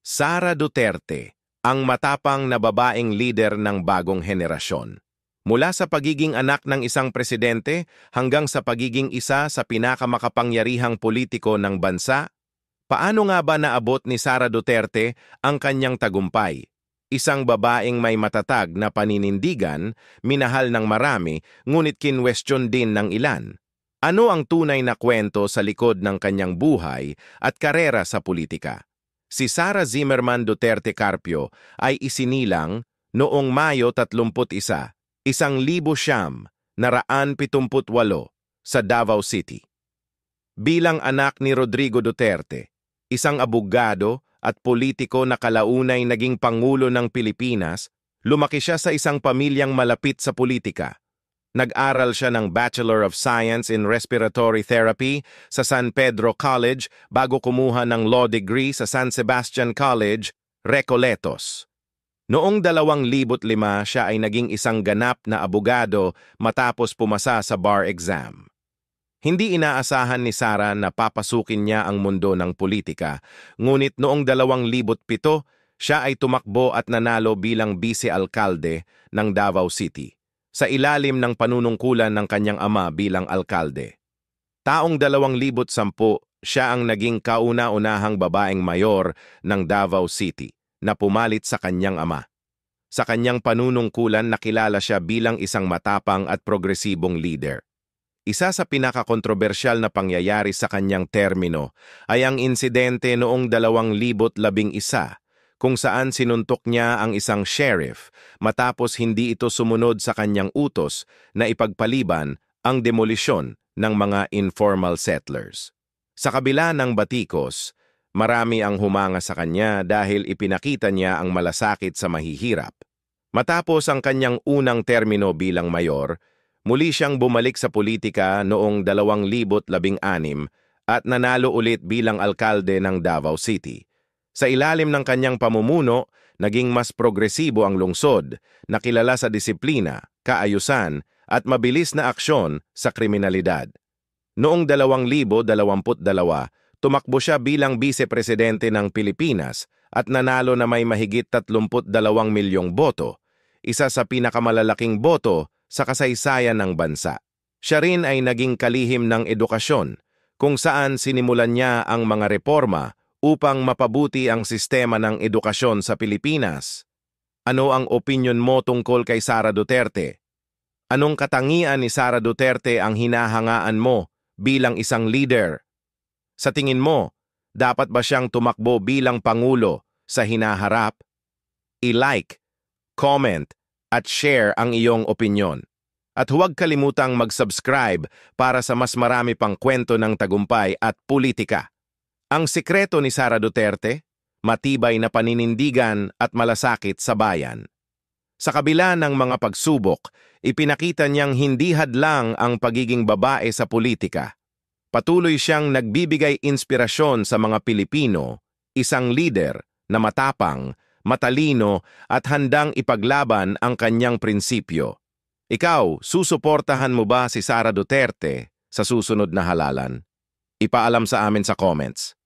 Sara Duterte, ang matapang na babaeng lider ng bagong henerasyon. Mula sa pagiging anak ng isang presidente hanggang sa pagiging isa sa pinakamakapangyarihang politiko ng bansa, paano nga ba naabot ni Sara Duterte ang kanyang tagumpay? Isang babaeng may matatag na paninindigan, minahal ng marami, ngunit kinwestiyon din ng ilan. Ano ang tunay na kwento sa likod ng kanyang buhay at karera sa politika? Si Sara Zimmerman Duterte Carpio ay isinilang noong Mayo 31, 1978 sa Davao City. Bilang anak ni Rodrigo Duterte, isang abogado at politiko na kalaunay naging Pangulo ng Pilipinas, lumaki siya sa isang pamilyang malapit sa politika. Nag-aral siya ng Bachelor of Science in Respiratory Therapy sa San Pedro College bago kumuha ng law degree sa San Sebastian College, Recoletos. Noong 2005 siya ay naging isang ganap na abogado matapos pumasa sa bar exam. Hindi inaasahan ni Sara na papasukin niya ang mundo ng politika, ngunit noong 2007 siya ay tumakbo at nanalo bilang vice-alkalde ng Davao City, sa ilalim ng panunungkulan ng kanyang ama bilang alkalde. Taong 2010, siya ang naging kauna-unahang babaeng mayor ng Davao City na pumalit sa kanyang ama. Sa kanyang panunungkulan nakilala siya bilang isang matapang at progresibong leader. Isa sa pinakakontrobersyal na pangyayari sa kanyang termino ay ang insidente noong 2011 kung saan sinuntok niya ang isang sheriff matapos hindi ito sumunod sa kanyang utos na ipagpaliban ang demolisyon ng mga informal settlers. Sa kabila ng batikos, marami ang humanga sa kanya dahil ipinakita niya ang malasakit sa mahihirap. Matapos ang kanyang unang termino bilang mayor, muli siyang bumalik sa politika noong 2016 at nanalo ulit bilang alkalde ng Davao City. Sa ilalim ng kanyang pamumuno, naging mas progresibo ang lungsod, nakilala sa disiplina, kaayusan, at mabilis na aksyon sa kriminalidad. Noong 2022, tumakbo siya bilang vice-presidente ng Pilipinas at nanalo na may mahigit 32 milyong boto, isa sa pinakamalalaking boto sa kasaysayan ng bansa. Siya rin ay naging kalihim ng edukasyon, kung saan sinimulan niya ang mga reforma upang mapabuti ang sistema ng edukasyon sa Pilipinas. Ano ang opinyon mo tungkol kay Sara Duterte? Anong katangian ni Sara Duterte ang hinahangaan mo bilang isang leader? Sa tingin mo, dapat ba siyang tumakbo bilang Pangulo sa hinaharap? I-like, comment, at share ang iyong opinyon. At huwag kalimutang mag-subscribe para sa mas marami pang kwento ng tagumpay at politika. Ang sikreto ni Sara Duterte, matibay na paninindigan at malasakit sa bayan. Sa kabila ng mga pagsubok, ipinakita niyang hindi hadlang ang pagiging babae sa politika. Patuloy siyang nagbibigay inspirasyon sa mga Pilipino, isang lider na matapang, matalino at handang ipaglaban ang kanyang prinsipyo. Ikaw, susuportahan mo ba si Sara Duterte sa susunod na halalan? Ipaalam sa amin sa comments.